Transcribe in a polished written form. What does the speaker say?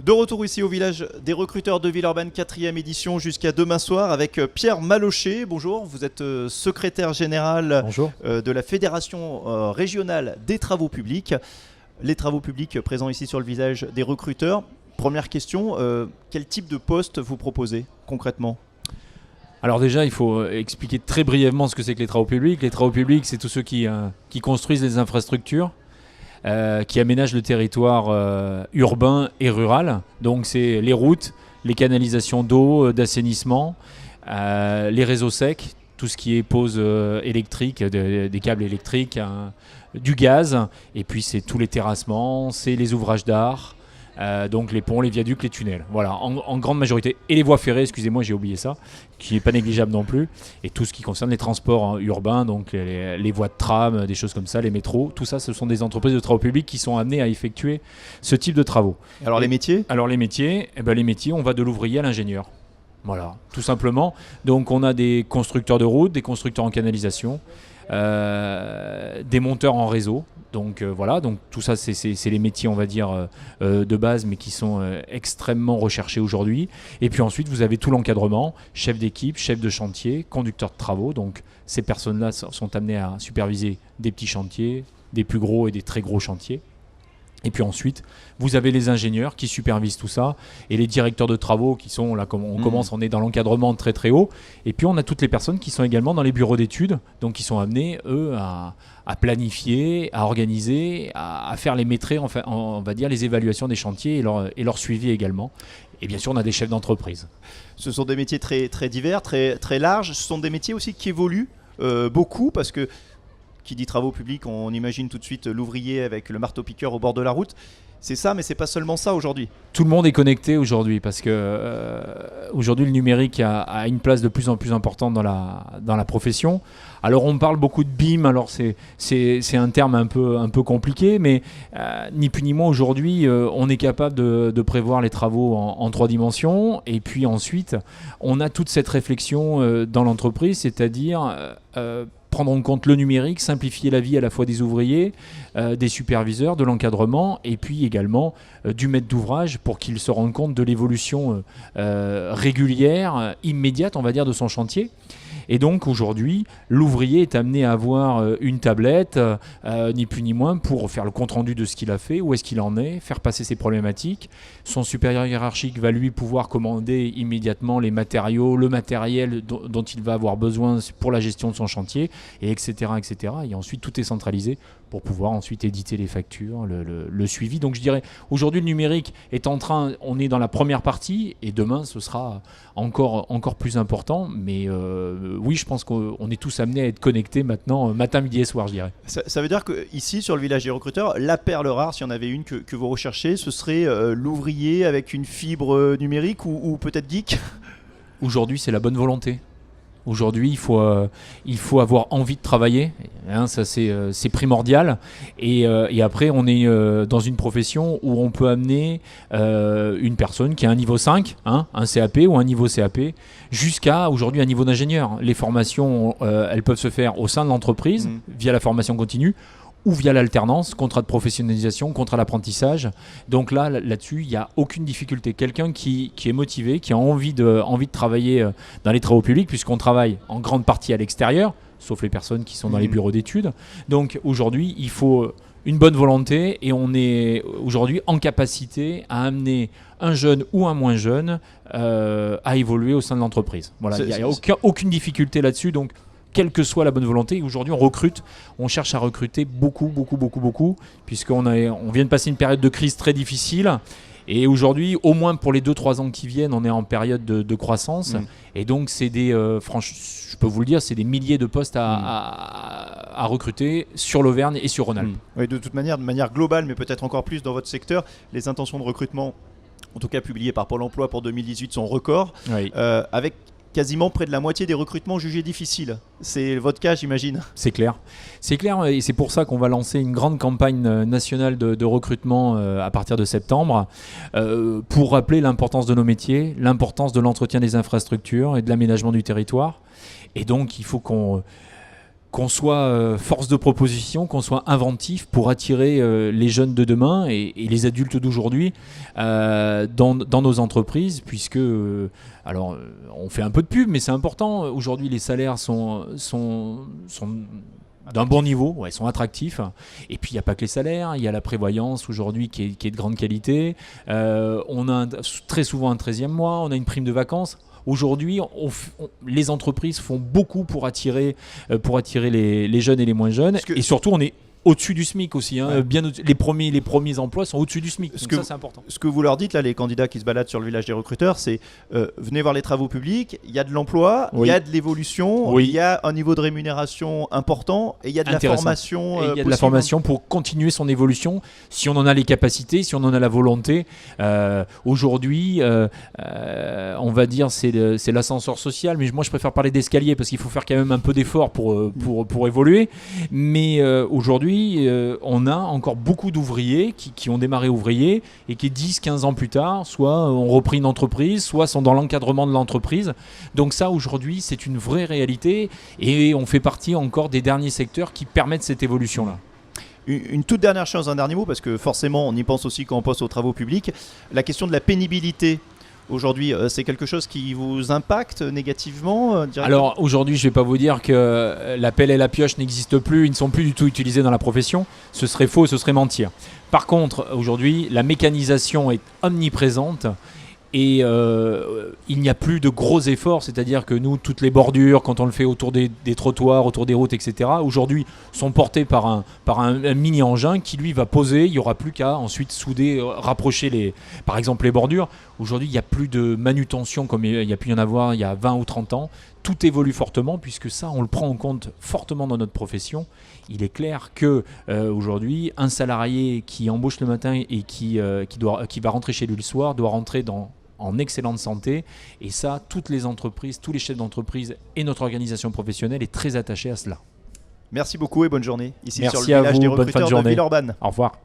De retour ici au village des recruteurs de Villeurbanne, 4e édition jusqu'à demain soir avec Pierre Malochet. Bonjour, vous êtes secrétaire général de la Fédération régionale des travaux publics. Les travaux publics présents ici sur le village des recruteurs. Première question, quel type de poste vous proposez concrètement ? Alors déjà, il faut expliquer très brièvement ce que c'est que les travaux publics. Les travaux publics, c'est tous ceux qui construisent les infrastructures, qui aménagent le territoire urbain et rural. Donc c'est les routes, les canalisations d'eau, d'assainissement, les réseaux secs, tout ce qui est pose électrique, des câbles électriques, du gaz, et puis c'est tous les terrassements, c'est les ouvrages d'art, donc les ponts, les viaducs, les tunnels, voilà, en grande majorité. Et les voies ferrées, excusez-moi, j'ai oublié ça, qui n'est pas négligeable non plus. Et tout ce qui concerne les transports urbains, donc les voies de tram, des choses comme ça, les métros, tout ça, ce sont des entreprises de travaux publics qui sont amenées à effectuer ce type de travaux. Alors les métiers ? Alors les métiers, on va de l'ouvrier à l'ingénieur. Voilà, tout simplement. Donc on a des constructeurs de routes, des constructeurs en canalisation, des monteurs en réseau. Donc voilà, donc tout ça c'est les métiers on va dire de base mais qui sont extrêmement recherchés aujourd'hui. Et puis ensuite vous avez tout l'encadrement, chef d'équipe, chef de chantier, conducteur de travaux. Donc ces personnes-là sont amenées à superviser des petits chantiers, des plus gros et des très gros chantiers. Et puis ensuite, vous avez les ingénieurs qui supervisent tout ça et les directeurs de travaux qui sont là, comme on commence, on est dans l'encadrement très très haut. Et puis on a toutes les personnes qui sont également dans les bureaux d'études, donc qui sont amenés, eux, à planifier, à organiser, à faire les maîtrises, enfin, on va dire les évaluations des chantiers et leur suivi également. Et bien sûr, on a des chefs d'entreprise. Ce sont des métiers très, très divers, très, très larges. Ce sont des métiers aussi qui évoluent beaucoup parce que qui dit travaux publics, on imagine tout de suite l'ouvrier avec le marteau-piqueur au bord de la route. C'est ça, mais c'est pas seulement ça aujourd'hui. Tout le monde est connecté aujourd'hui parce que aujourd'hui le numérique a une place de plus en plus importante dans la profession. Alors on parle beaucoup de BIM, alors c'est un terme un peu compliqué, mais ni plus ni moins aujourd'hui on est capable de prévoir les travaux en 3 dimensions. Et puis ensuite on a toute cette réflexion dans l'entreprise, c'est-à-dire prendre en compte le numérique, simplifier la vie à la fois des ouvriers, des superviseurs, de l'encadrement et puis également du maître d'ouvrage pour qu'il se rende compte de l'évolution régulière, immédiate on va dire de son chantier. Et donc aujourd'hui, l'ouvrier est amené à avoir une tablette, ni plus ni moins, pour faire le compte-rendu de ce qu'il a fait, où est-ce qu'il en est, faire passer ses problématiques. Son supérieur hiérarchique va lui pouvoir commander immédiatement les matériaux, le matériel dont il va avoir besoin pour la gestion de son chantier, et etc., etc. Et ensuite, tout est centralisé pour pouvoir ensuite éditer les factures, le suivi. Donc je dirais, aujourd'hui, le numérique est on est dans la première partie, et demain, ce sera encore plus important, mais oui, je pense qu'on est tous amenés à être connectés maintenant, matin, midi et soir, je dirais. Ça veut dire qu'ici, sur le village des recruteurs, la perle rare, s'il y en avait une que vous recherchez, ce serait l'ouvrier avec une fibre numérique ou peut-être geek ? Aujourd'hui, c'est la bonne volonté. Aujourd'hui, il faut avoir envie de travailler, hein, ça c'est primordial. Et après, on est dans une profession où on peut amener une personne qui a un niveau 5, hein, un CAP ou un niveau CAP, jusqu'à aujourd'hui un niveau d'ingénieur. Les formations, elles peuvent se faire au sein de l'entreprise via la formation continue, ou via l'alternance, contrat de professionnalisation, contrat d'apprentissage. Donc là-dessus, il n'y a aucune difficulté. Quelqu'un qui est motivé, qui a envie de travailler dans les travaux publics, puisqu'on travaille en grande partie à l'extérieur, sauf les personnes qui sont dans les bureaux d'études. Donc aujourd'hui, il faut une bonne volonté et on est aujourd'hui en capacité à amener un jeune ou un moins jeune à évoluer au sein de l'entreprise. Voilà, il n'y a aucune difficulté là-dessus. Donc, quelle que soit la bonne volonté. Aujourd'hui, on cherche à recruter beaucoup, puisqu'on vient de passer une période de crise très difficile. Et aujourd'hui, au moins pour les 2-3 ans qui viennent, on est en période de croissance. Et donc, c'est je peux vous le dire, c'est des milliers de postes à recruter sur l'Auvergne et sur Rhône-Alpes. Oui, de manière globale, mais peut-être encore plus dans votre secteur, les intentions de recrutement, en tout cas publiées par Pôle emploi pour 2018, sont records, avec quasiment près de la moitié des recrutements jugés difficiles. C'est votre cas, j'imagine. C'est clair, et c'est pour ça qu'on va lancer une grande campagne nationale de recrutement à partir de septembre pour rappeler l'importance de nos métiers, l'importance de l'entretien des infrastructures et de l'aménagement du territoire. Et donc, il faut qu'on qu'on soit force de proposition, qu'on soit inventif pour attirer les jeunes de demain et les adultes d'aujourd'hui dans nos entreprises, puisque alors on fait un peu de pub, mais c'est important. Aujourd'hui, les salaires sont d'un bon niveau, ils sont attractifs. Et puis il n'y a pas que les salaires, il y a la prévoyance aujourd'hui qui est de grande qualité. On a très souvent un 13e mois, on a une prime de vacances. Aujourd'hui, les entreprises font beaucoup pour attirer les jeunes et les moins jeunes. Et surtout, on est au-dessus du SMIC aussi. Les premiers emplois sont au-dessus du SMIC. Donc ça, c'est important. Ce que vous leur dites, là, les candidats qui se baladent sur le village des recruteurs, c'est venez voir les travaux publics, il y a de l'emploi, il y a de l'évolution, il y a un niveau de rémunération important et il y a de la formation. Il y a de la formation pour continuer son évolution si on en a les capacités, si on en a la volonté. Aujourd'hui, on va dire c'est l'ascenseur social, mais moi je préfère parler d'escalier parce qu'il faut faire quand même un peu d'effort pour évoluer. Mais aujourd'hui, on a encore beaucoup d'ouvriers qui ont démarré ouvriers et qui 10-15 ans plus tard, soit ont repris une entreprise, soit sont dans l'encadrement de l'entreprise. Donc ça, aujourd'hui, c'est une vraie réalité et on fait partie encore des derniers secteurs qui permettent cette évolution-là. Une toute dernière chose, un dernier mot, parce que forcément, on y pense aussi quand on pense aux travaux publics. La question de la pénibilité. Aujourd'hui, c'est quelque chose qui vous impacte négativement Alors aujourd'hui, je ne vais pas vous dire que la pelle et la pioche n'existent plus, ils ne sont plus du tout utilisés dans la profession. Ce serait faux, ce serait mentir. Par contre, aujourd'hui, la mécanisation est omniprésente. Et il n'y a plus de gros efforts, c'est-à-dire que nous, toutes les bordures, quand on le fait autour des trottoirs, autour des routes, etc., aujourd'hui sont portées par un mini-engin qui, lui, va poser. Il n'y aura plus qu'à ensuite souder, rapprocher, par exemple, les bordures. Aujourd'hui, il n'y a plus de manutention comme il y a pu y en avoir il y a 20 ou 30 ans. Tout évolue fortement puisque ça, on le prend en compte fortement dans notre profession. Il est clair que aujourd'hui, un salarié qui embauche le matin et qui va rentrer chez lui le soir doit rentrer en excellente santé. Et ça, toutes les entreprises, tous les chefs d'entreprise et notre organisation professionnelle est très attachée à cela. Merci beaucoup et bonne journée. Ici Merci sur le village des recruteurs de Villeurbanne. Au revoir.